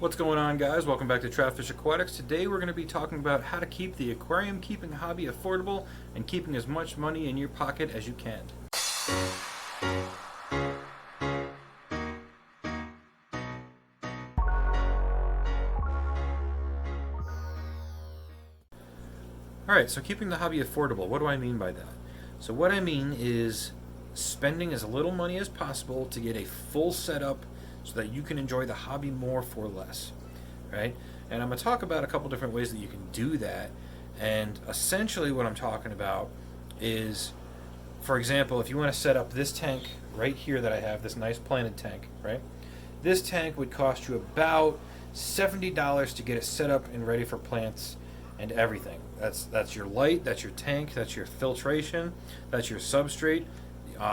What's going on, guys? Welcome back to Troutfish Aquatics. Today we're going to be talking about how to keep the aquarium keeping hobby affordable and keeping as much money in your pocket as you can. Alright, so keeping the hobby affordable, what do I mean by that? So what I mean is spending as little money as possible to get a full setup so that you can enjoy the hobby more for less, right? And I'm going to talk about a couple different ways that you can do that. And essentially what I'm talking about is, for example, if you want to set up this tank right here that I have, this nice planted tank, right? This tank would cost you about $70 to get it set up and ready for plants and everything. That's your light, that's your tank, that's your filtration, that's your substrate,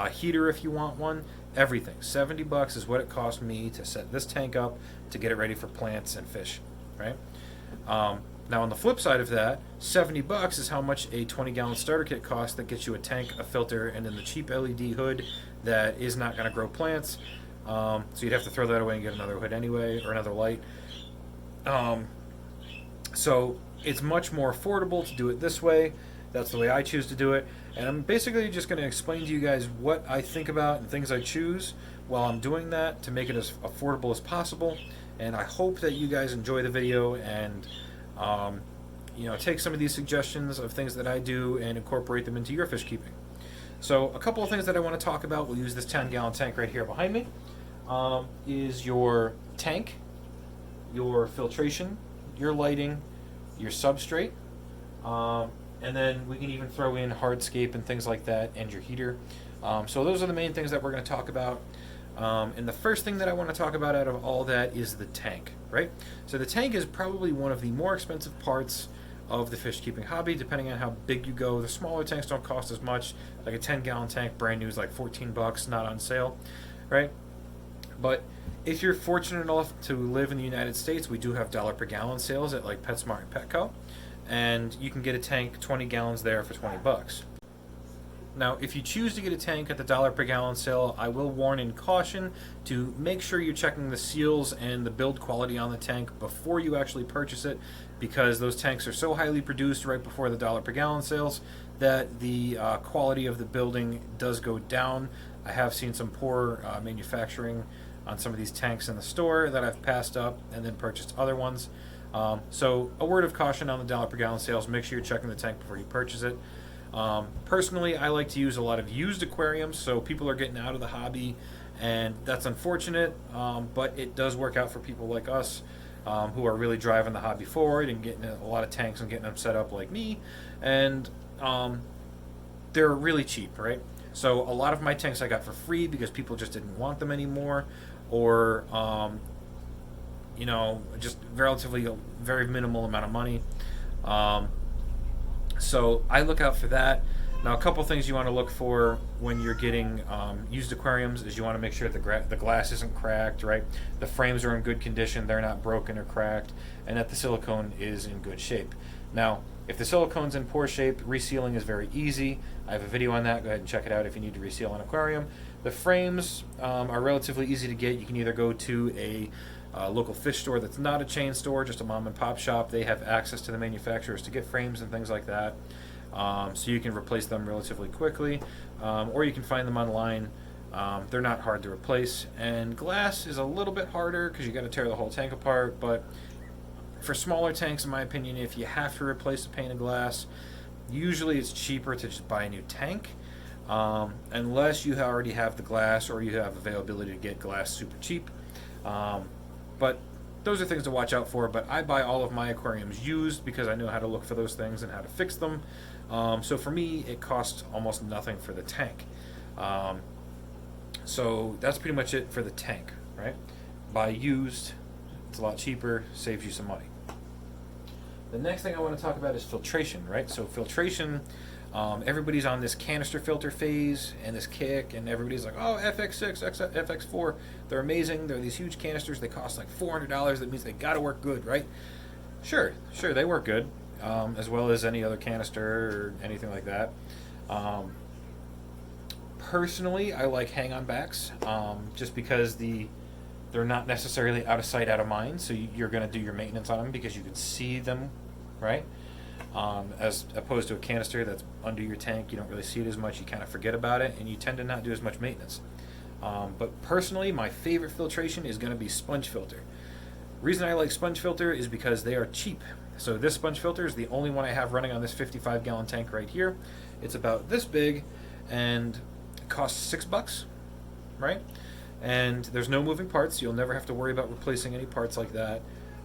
heater if you want one, everything. $70 is what it cost me to set this tank up to get it ready for plants and fish, right? Now on the flip side of that, $70 is how much a 20-gallon starter kit costs that gets you a tank, a filter, and then the cheap LED hood that is not going to grow plants. So you'd have to throw that away and get another hood anyway, or another light. So it's much more affordable to do it this way. That's the way I choose to do it. And I'm basically just going to explain to you guys what I think about and things I choose while I'm doing that to make it as affordable as possible. And I hope that you guys enjoy the video and take some of these suggestions of things that I do and incorporate them into your fish keeping. So a couple of things that I want to talk about, we'll use this 10-gallon tank right here behind me, is your tank, your filtration, your lighting, your substrate, and then we can even throw in hardscape and things like that, and your heater. So those are the main things that we're going to talk about. And the first thing that I want to talk about out of all that is the tank, right? So the tank is probably one of the more expensive parts of the fish keeping hobby, depending on how big you go. The smaller tanks don't cost as much. Like a 10-gallon tank, brand new, is like $14, not on sale, right? But if you're fortunate enough to live in the United States, we do have dollar per gallon sales at like PetSmart and Petco, and you can get a tank 20 gallons there for $20. Now, if you choose to get a tank at the dollar per gallon sale, I will warn and caution to make sure you're checking the seals and the build quality on the tank before you actually purchase it, because those tanks are so highly produced right before the dollar per gallon sales that the quality of the building does go down. I have seen some poor manufacturing on some of these tanks in the store that I've passed up and then purchased other ones. So a word of caution on the dollar per gallon sales, make sure you're checking the tank before you purchase it. Personally, I like to use a lot of used aquariums, so people are getting out of the hobby, and that's unfortunate, but it does work out for people like us who are really driving the hobby forward and getting a lot of tanks and getting them set up like me, and they're really cheap, right? So a lot of my tanks I got for free because people just didn't want them anymore, or just relatively a very minimal amount of money. So I look out for that. Now, a couple things you want to look for when you're getting used aquariums is you want to make sure the glass isn't cracked, right? The frames are in good condition, they're not broken or cracked, and that the silicone is in good shape. Now, if the silicone's in poor shape, resealing is very easy. I have a video on that. Go ahead and check it out if you need to reseal an aquarium. The frames are relatively easy to get. You can either go to a local fish store that's not a chain store, just a mom and pop shop. They have access to the manufacturers to get frames and things like that, so you can replace them relatively quickly, or you can find them online. They're not hard to replace, and glass is a little bit harder because you got to tear the whole tank apart, but for smaller tanks, in my opinion, if you have to replace a pane of glass, usually it's cheaper to just buy a new tank, unless you already have the glass or you have availability to get glass super cheap. But those are things to watch out for. But I buy all of my aquariums used because I know how to look for those things and how to fix them. So for me, it costs almost nothing for the tank. So that's pretty much it for the tank, right? Buy used, it's a lot cheaper, saves you some money. The next thing I want to talk about is filtration, right? So filtration, everybody's on this canister filter phase and this kick, and everybody's like, oh, FX6, FX4, they're amazing. They're these huge canisters. They cost like $400. That means they got to work good, right? Sure, they work good, as well as any other canister or anything like that. Personally, I like hang-on backs, just because the They're not necessarily out of sight, out of mind, so you're going to do your maintenance on them because you can see them, right? As opposed to a canister that's under your tank, you don't really see it as much, you kind of forget about it, and you tend to not do as much maintenance. But personally, my favorite filtration is going to be sponge filter. Reason I like sponge filter is because they are cheap. So this sponge filter is the only one I have running on this 55-gallon tank right here. It's about this big, and it costs $6, right? And there's no moving parts. You'll never have to worry about replacing any parts like that.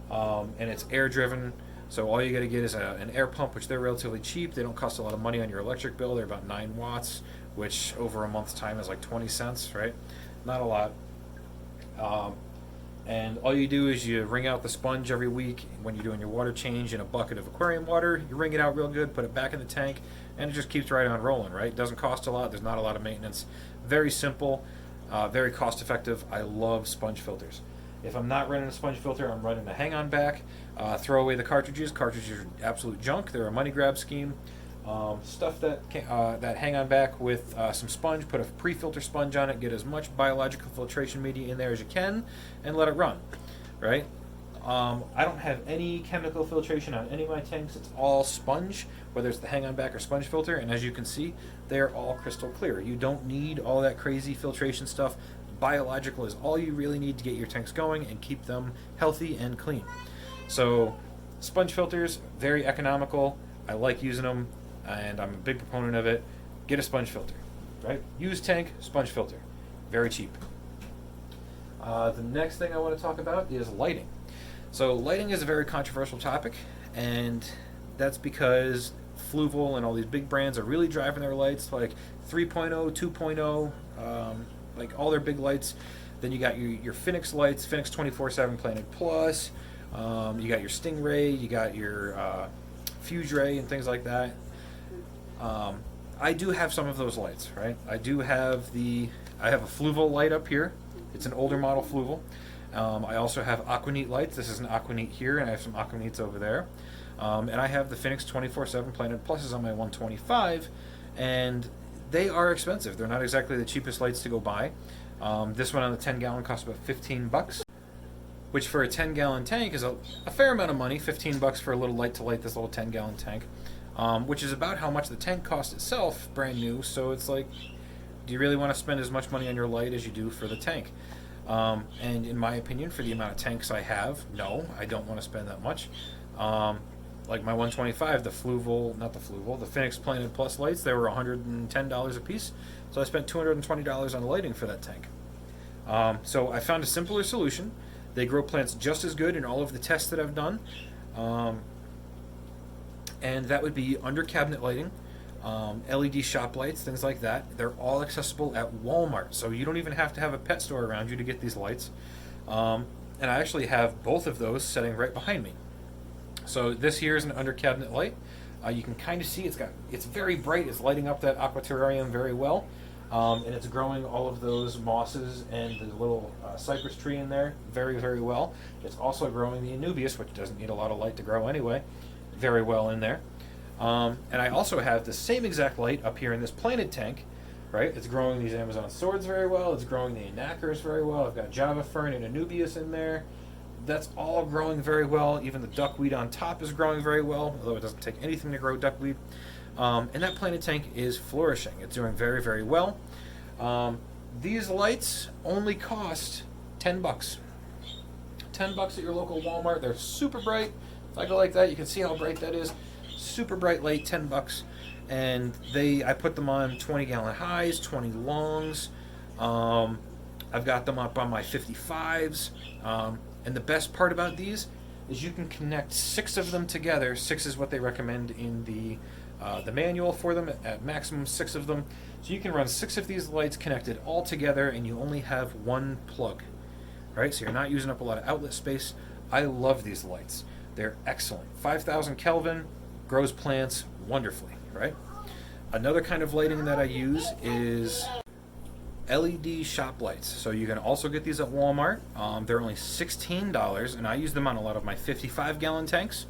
And it's air driven, so all you got to get is an air pump, which they're relatively cheap. They don't cost a lot of money on your electric bill. They're about 9 watts, which over a month's time is like 20 cents, right? Not a lot. And all you do is you wring out the sponge every week when you're doing your water change in a bucket of aquarium water. You wring it out real good, put it back in the tank, and it just keeps right on rolling, right? It doesn't cost a lot. There's not a lot of maintenance. Very simple. Very cost effective. I love sponge filters. If I'm not running a sponge filter, I'm running a hang on back. Throw away the cartridges. Cartridges are absolute junk. They're a money grab scheme. Stuff that hang on back with some sponge, put a pre-filter sponge on it, get as much biological filtration media in there as you can, and let it run, right? I don't have any chemical filtration on any of my tanks. It's all sponge, whether it's the hang on back or sponge filter, and as you can see, they're all crystal clear. You don't need all that crazy filtration stuff. Biological is all you really need to get your tanks going and keep them healthy and clean. So sponge filters, very economical. I like using them, and I'm a big proponent of it. Get a sponge filter, right? Used tank, sponge filter, very cheap. The next thing I want to talk about is lighting. So lighting is a very controversial topic, and that's because Fluval and all these big brands are really driving their lights, like 3.0, 2.0, like all their big lights. Then you got your Phoenix lights, Phoenix 24/7 Planet Plus. You got your Stingray, you got your Fuse Ray and things like that. I do have some of those lights, right? I have a Fluval light up here. It's an older model Fluval. I also have Aquaneat lights. This is an Aquaneat here, and I have some Aquaneats over there. And I have the Phoenix 24/7 Planet Pluses on my 125, and they are expensive. They're not exactly the cheapest lights to go buy. This one on the 10-gallon costs about $15, which for a 10-gallon tank is a fair amount of money. $15 for a little light to light this little 10-gallon tank, which is about how much the tank costs itself, brand new. So it's like, do you really want to spend as much money on your light as you do for the tank? And in my opinion, for the amount of tanks I have, no, I don't want to spend that much. Like my 125, the Phoenix Planet Plus lights, they were $110 a piece. So I spent $220 on lighting for that tank. So I found a simpler solution. They grow plants just as good in all of the tests that I've done. And that would be under cabinet lighting, LED shop lights, things like that. They're all accessible at Walmart, so you don't even have to have a pet store around you to get these lights. And I actually have both of those sitting right behind me. So this here is an under cabinet light. You can kind of see it's very bright. It's lighting up that aquaterrarium very well, and it's growing all of those mosses and the little cypress tree in there very, very well. It's also growing the Anubias, which doesn't need a lot of light to grow anyway, very well in there. And I also have the same exact light up here in this Planet tank, right? It's growing these Amazon swords very well. It's growing the Anacars very well. I've got Java Fern and Anubias in there. That's all growing very well. Even the duckweed on top is growing very well, although it doesn't take anything to grow duckweed. And that Planet tank is flourishing. It's doing very, very well. These lights only cost $10. $10 at your local Walmart. They're super bright. If I go like that, you can see how bright that is. Super bright light, $10. And I put them on 20-gallon highs, 20 longs. I've got them up on my 55s. And the best part about these is you can connect 6 of them together. 6 is what they recommend in the manual for them, at maximum 6 of them. So you can run 6 of these lights connected all together, and you only have one plug, right? So you're not using up a lot of outlet space. I love these lights. They're excellent. 5,000 Kelvin, grows plants wonderfully, right? Another kind of lighting that I use is LED shop lights. So you can also get these at Walmart. They're only $16, and I use them on a lot of my 55-gallon tanks.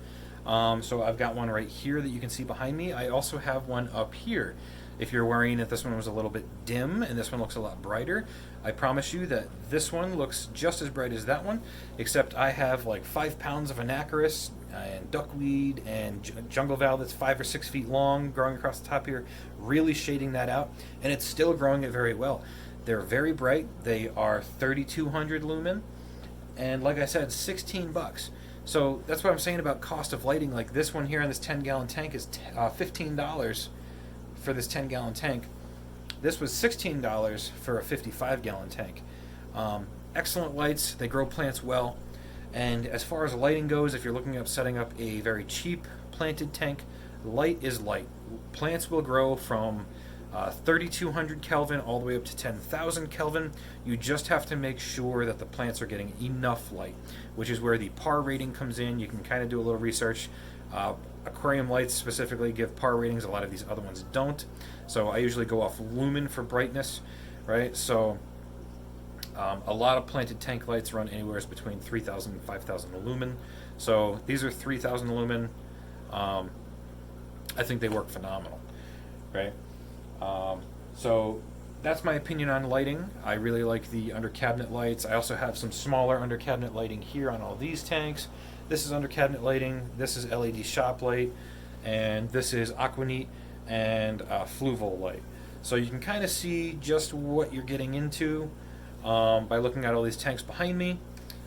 So I've got one right here that you can see behind me. I also have one up here. If you're worrying that this one was a little bit dim and this one looks a lot brighter, I promise you that this one looks just as bright as that one, except I have like 5 pounds of anacarus and duckweed and jungle val that's 5 or 6 feet long growing across the top here, really shading that out, and it's still growing it very well. They're very bright. They are 3200 lumen, and like I said, 16 bucks. So that's what I'm saying about cost of lighting. Like this one here in this 10-gallon tank is $15 for this 10-gallon tank. This was $16 for a 55-gallon tank. Excellent lights. They grow plants well. And as far as lighting goes, if you're looking at setting up a very cheap planted tank, light is light. Plants will grow from 3200 Kelvin all the way up to 10,000 Kelvin. You just have to make sure that the plants are getting enough light, which is where the PAR rating comes in. You can kind of do a little research. Aquarium lights specifically give PAR ratings. A lot of these other ones don't. So I usually go off lumen for brightness, right? So a lot of planted tank lights run anywhere between 3,000 and 5,000 lumen. So these are 3,000 lumen. I think they work phenomenal, right? So that's my opinion on lighting. I really like the under cabinet lights. I also have some smaller under cabinet lighting here on all these tanks. This is under cabinet lighting, this is LED shop light, and this is aquanite and fluval light. So you can kind of see just what you're getting into by looking at all these tanks behind me.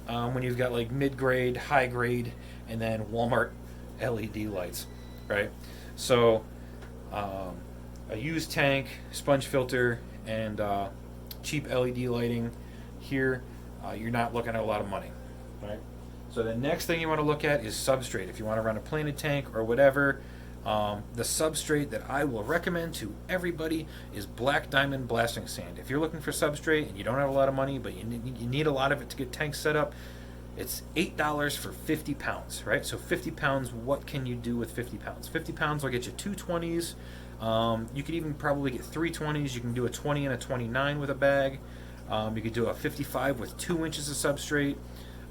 When you've got like mid-grade, high-grade, and then Walmart LED lights, right? So a used tank, sponge filter, and cheap LED lighting here, you're not looking at a lot of money, right? So the next thing you want to look at is substrate. If you want to run a planted tank or whatever, the substrate that I will recommend to everybody is black diamond blasting sand. If you're looking for substrate and you don't have a lot of money, but you need a lot of it to get tanks set up, it's $8 for 50 pounds, right? So 50 pounds, what can you do with 50 pounds? 50 pounds will get you 2 20s. You could even probably get 3 20s. You can do a 20 and a 29 with a bag. You could do a 55 with 2 inches of substrate.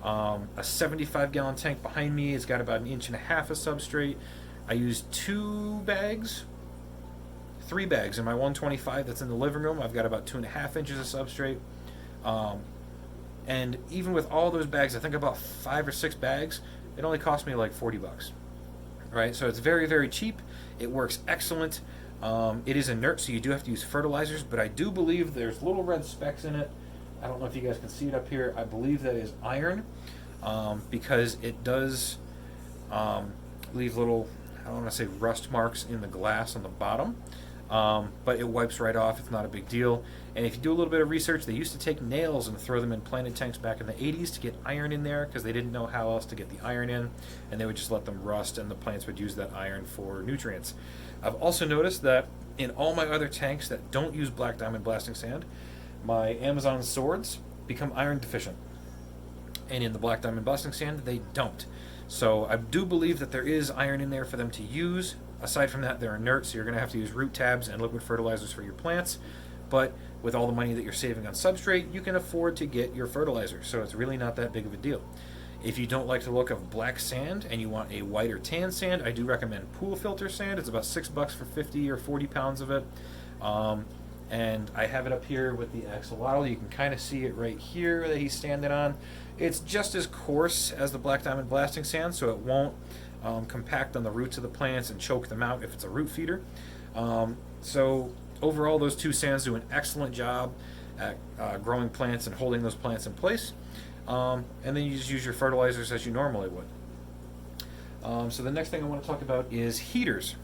A 75-gallon tank behind me has got about 1.5 inches of substrate. I used 3 bags in my 125 that's in the living room. I've got about 2.5 inches of substrate. And even with all those bags, I think about 5 or 6 bags, it only cost me like 40 bucks. Right? So it's very, very cheap. It works excellent. It is inert, so you do have to use fertilizers, but I do believe there's little red specks in it. I don't know if you guys can see it up here. I believe that is iron, because it does leave little, I don't want to say rust marks in the glass on the bottom, but it wipes right off. It's not a big deal. And if you do a little bit of research, they used to take nails and throw them in planted tanks back in the 80s to get iron in there because they didn't know how else to get the iron in, and they would just let them rust and the plants would use that iron for nutrients. I've also noticed that in all my other tanks that don't use black diamond blasting sand, my Amazon swords become iron deficient. And in the black diamond blasting sand, they don't. So I do believe that there is iron in there for them to use. Aside from that, they're inert, so you're going to have to use root tabs and liquid fertilizers for your plants. But with all the money that you're saving on substrate, you can afford to get your fertilizer. So it's really not that big of a deal. If you don't like the look of black sand and you want a white or tan sand, I do recommend pool filter sand. It's about $6 for 50 or 40 pounds of it. And I have it up here with the axolotl. You can kind of see it right here that he's standing on. It's just as coarse as the black diamond blasting sand, so it won't compact on the roots of the plants and choke them out if it's a root feeder. So overall, those two sands do an excellent job at growing plants and holding those plants in place. And then you just use your fertilizers as you normally would. So the next thing I want to talk about is heaters.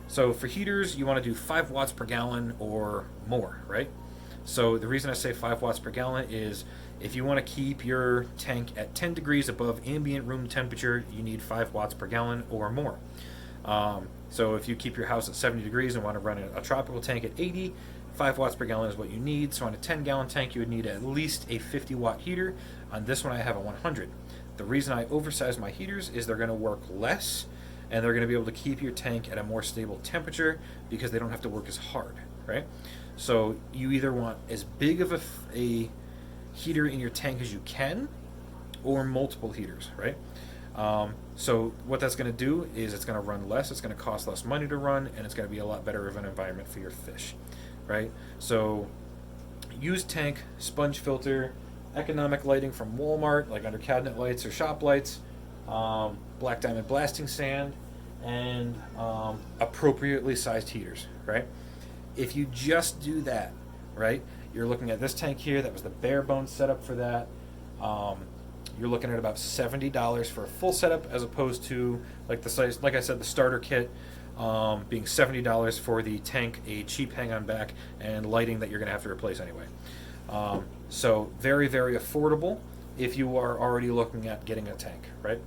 So for heaters, you want to do 5 watts per gallon or more, right? So the reason I say 5 watts per gallon is if you want to keep your tank at 10 degrees above ambient room temperature, you need 5 watts per gallon or more. So if you keep your house at 70 degrees and want to run a tropical tank at 80, 5 watts per gallon is what you need. So on a 10-gallon tank, you would need at least a 50-watt heater. On this one, I have a 100. The reason I oversize my heaters is they're going to work less, and they're going to be able to keep your tank at a more stable temperature because they don't have to work as hard, right? So you either want as big of a heater in your tank as you can, or multiple heaters, right? So what that's going to do is it's going to run less, it's going to cost less money to run, and it's going to be a lot better of an environment for your fish, right? So used tank, sponge filter, economic lighting from Walmart, like under cabinet lights or shop lights, black diamond blasting sand, and appropriately sized heaters, right? If you just do that, right, you're looking at this tank here. That was the bare bones setup for that. You're looking at about $70 for a full setup, as opposed to like the size, like I said, the starter kit being $70 for the tank, a cheap hang-on back, and lighting that you're going to have to replace anyway. So very, very affordable if you are already looking at getting a tank, right?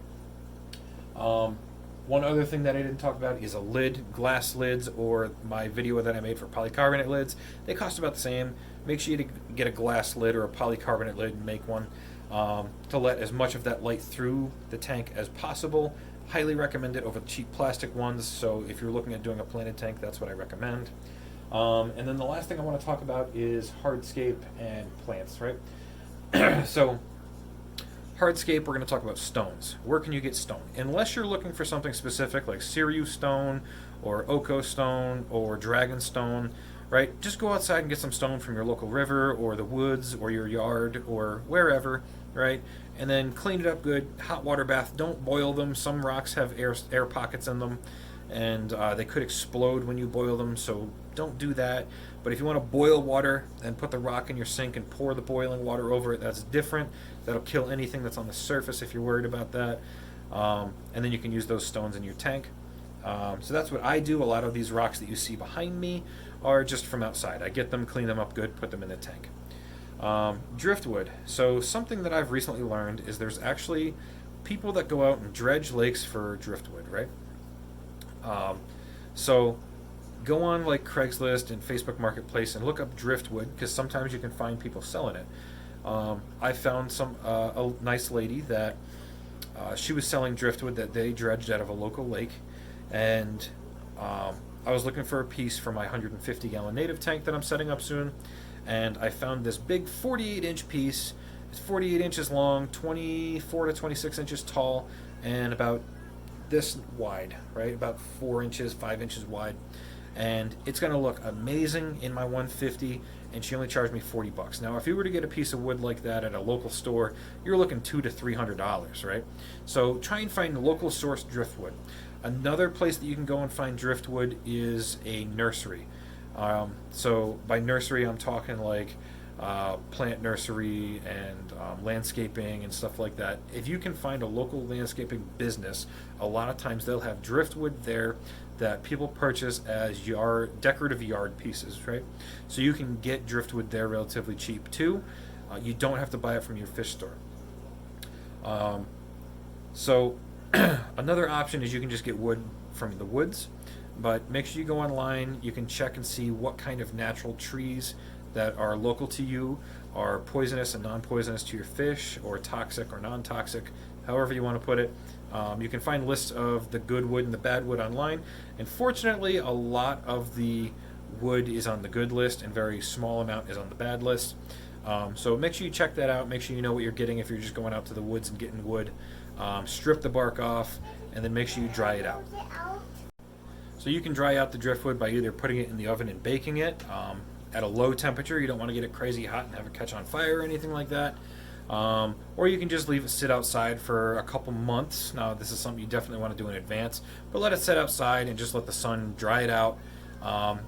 One other thing that I didn't talk about is a lid, glass lids, or my video that I made for polycarbonate lids. They cost about the same. Make sure you get a glass lid or a polycarbonate lid and make one to let as much of that light through the tank as possible. Highly recommend it over the cheap plastic ones. So if you're looking at doing a planted tank, that's what I recommend. And then the last thing I want to talk about is hardscape and plants, right? So hardscape, we're going to talk about stones. Where can you get stone? Unless you're looking for something specific like Sirius stone or Oko stone or dragon stone, right? Just go outside and get some stone from your local river or the woods or your yard or wherever, right? And then clean it up good. Hot water bath. Don't boil them. Some rocks have air pockets in them, and they could explode when you boil them, so don't do that. But if you want to boil water and put the rock in your sink and pour the boiling water over it, that's different. That'll kill anything that's on the surface if you're worried about that. And then you can use those stones in your tank. So that's what I do. A lot of these rocks that you see behind me are just from outside. I get them, clean them up good, put them in the tank. Driftwood. So something that I've recently learned is there's actually people that go out and dredge lakes for driftwood, right? So go on like Craigslist and Facebook Marketplace and look up driftwood, because sometimes you can find people selling it. I found a nice lady that she was selling driftwood that they dredged out of a local lake, and I was looking for a piece for my 150-gallon native tank that I'm setting up soon, and I found this big 48-inch piece. It's 48 inches long, 24 to 26 inches tall, and about this wide, right? About 4 inches, 5 inches wide. And it's going to look amazing in my 150, and she only charged me $40. Now, if you were to get a piece of wood like that at a local store, you're looking $200 to $300, right? So try and find local source driftwood. Another place that you can go and find driftwood is a nursery. So by nursery, I'm talking like plant nursery and landscaping and stuff like that. If you can find a local landscaping business, a lot of times they'll have driftwood there that people purchase as decorative yard pieces, right? So you can get driftwood there relatively cheap too. You don't have to buy it from your fish store. So another option is you can just get wood from the woods, but make sure you go online. You can check and see what kind of natural trees that are local to you are poisonous and non-poisonous to your fish, or toxic or non-toxic, however you want to put it. You can find lists of the good wood and the bad wood online, and fortunately a lot of the wood is on the good list and very small amount is on the bad list. So make sure you check that out. Make sure you know what you're getting if you're just going out to the woods and getting wood. Strip the bark off, and then make sure you dry it out. So you can dry out the driftwood by either putting it in the oven and baking it at a low temperature. You don't want to get it crazy hot and have it catch on fire or anything like that. Or you can just leave it sit outside for a couple months. Now, this is something you definitely want to do in advance, but let it sit outside and just let the sun dry it out.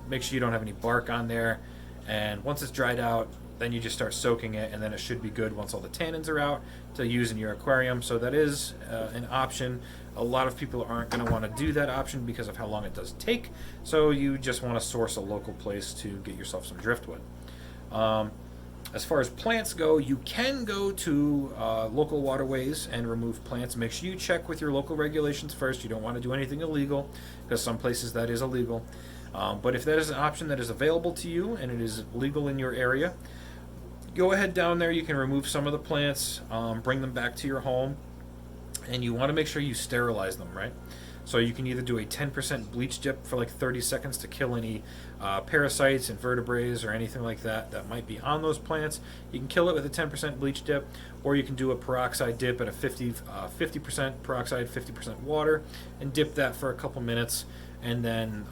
Make sure you don't have any bark on there, and once it's dried out, then you just start soaking it, and then it should be good once all the tannins are out to use in your aquarium. So that is an option. A lot of people aren't going to want to do that option because of how long it does take, so you just want to source a local place to get yourself some driftwood. As far as plants go, you can go to local waterways and remove plants. Make sure you check with your local regulations first. You don't want to do anything illegal, because some places that is illegal. But if that is an option that is available to you and it is legal in your area, go ahead down there. You can remove some of the plants, bring them back to your home, and you want to make sure you sterilize them, right? So you can either do a 10% bleach dip for like 30 seconds to kill any parasites, invertebrates, or anything like that that might be on those plants. You can kill it with a 10% bleach dip, or you can do a peroxide dip at a 50% peroxide, 50% water, and dip that for a couple minutes, and then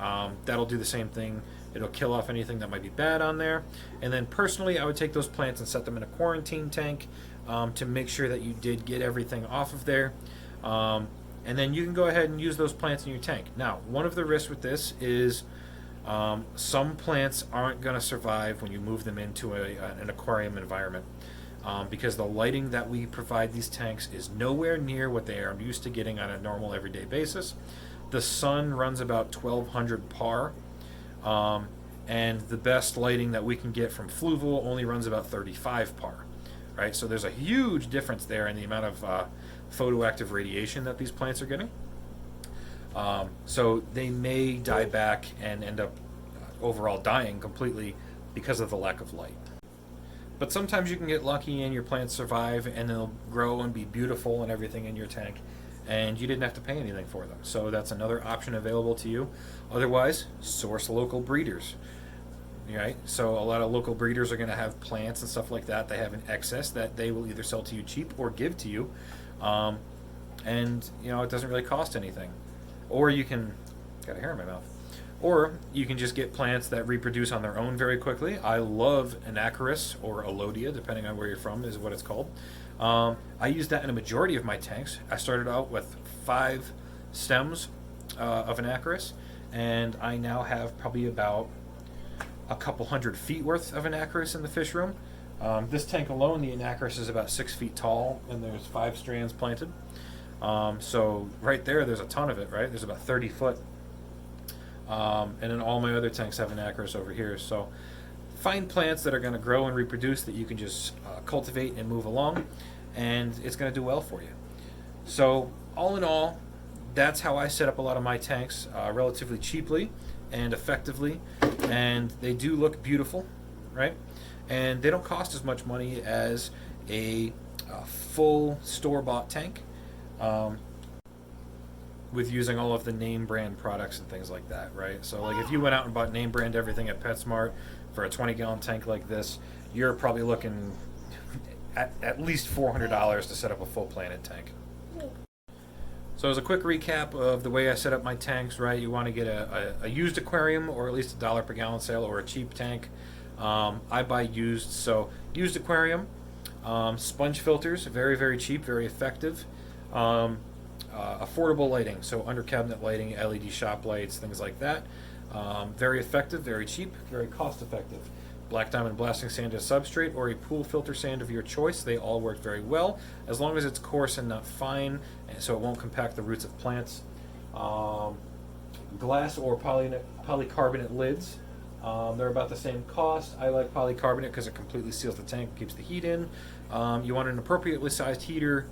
that'll do the same thing. It'll kill off anything that might be bad on there. And then personally, I would take those plants and set them in a quarantine tank to make sure that you did get everything off of there. And then you can go ahead and use those plants in your tank. Now, one of the risks with this is some plants aren't going to survive when you move them into an aquarium environment because the lighting that we provide these tanks is nowhere near what they are used to getting on a normal everyday basis. The sun runs about 1200 par, and the best lighting that we can get from Fluval only runs about 35 par, right? So there's a huge difference there in the amount of photoactive radiation that these plants are getting. So they may die back and end up overall dying completely because of the lack of light. But sometimes you can get lucky and your plants survive and they'll grow and be beautiful and everything in your tank, and you didn't have to pay anything for them. So that's another option available to you. Otherwise, source local breeders. Right? So a lot of local breeders are going to have plants and stuff like that they have in excess that they will either sell to you cheap or give to you. And you know, it doesn't really cost anything. Or you can, got a hair in my mouth. Or you can just get plants that reproduce on their own very quickly. I love Anacharis or Alodia, depending on where you're from, is what it's called. I use that in a majority of my tanks. I started out with 5 stems of Anacharis, and I now have probably about a couple 100 feet worth of Anacharis in the fish room. This tank alone, the Anacharis is about 6 feet tall, and there's 5 strands planted. So right there's a ton of it, right? There's about 30 foot. And then all my other tanks have Anacharis over here. So find plants that are going to grow and reproduce that you can just cultivate and move along, and it's going to do well for you. So all in all, that's how I set up a lot of my tanks relatively cheaply and effectively, and they do look beautiful, right? And they don't cost as much money as a full store-bought tank with using all of the name brand products and things like that, right? So like if you went out and bought name brand everything at PetSmart for a 20-gallon tank like this, you're probably looking at least $400 to set up a full planted tank. So as a quick recap of the way I set up my tanks, right? You want to get a used aquarium, or at least $1 per gallon sale, or a cheap tank. I buy used, so used aquarium, sponge filters, very, very cheap, very effective. Affordable lighting, so under cabinet lighting, LED shop lights, things like that. Very effective, very cheap, very cost effective. Black diamond blasting sand as substrate, or a pool filter sand of your choice. They all work very well, as long as it's coarse and not fine, so it won't compact the roots of plants. Glass or polycarbonate lids. They're about the same cost. I like polycarbonate because it completely seals the tank, keeps the heat in. You want an appropriately sized heater,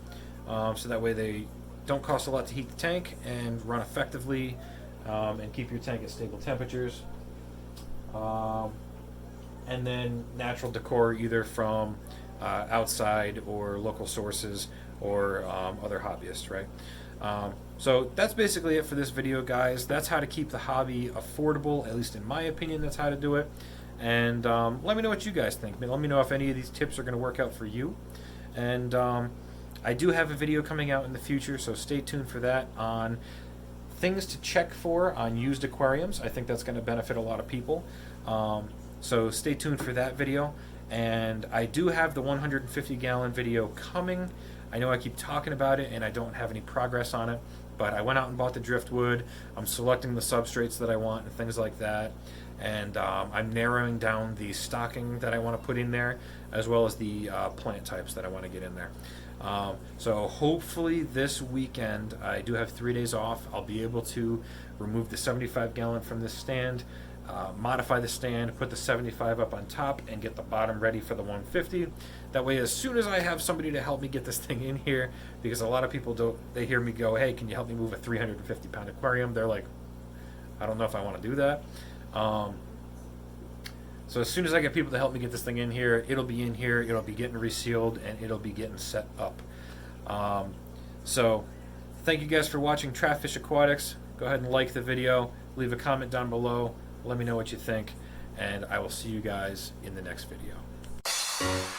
so that way they don't cost a lot to heat the tank and run effectively, and keep your tank at stable temperatures. And then natural decor, either from outside or local sources or other hobbyists, right? So that's basically it for this video, guys. That's how to keep the hobby affordable, at least in my opinion. That's how to do it. And let me know what you guys think. Let me know if any of these tips are going to work out for you. And I do have a video coming out in the future, so stay tuned for that, on things to check for on used aquariums. I think that's going to benefit a lot of people. So stay tuned for that video. And I do have the 150-gallon video coming. I know I keep talking about it and I don't have any progress on it, but I went out and bought the Driftwood. I'm selecting the substrates that I want and things like that. And I'm narrowing down the stocking that I want to put in there, as well as the plant types that I want to get in there. So hopefully this weekend, I do have 3 days off. I'll be able to remove the 75-gallon from this stand, modify the stand, put the 75 up on top, and get the bottom ready for the 150. That way, as soon as I have somebody to help me get this thing in here, because a lot of people they hear me go, hey, can you help me move a 350-pound aquarium? They're like, I don't know if I want to do that. So as soon as I get people to help me get this thing in here, it'll be in here, it'll be getting resealed, and it'll be getting set up. So Thank you guys for watching Trapfish Aquatics. Go ahead and like the video, leave a comment down below, let me know what you think, and I will see you guys in the next video.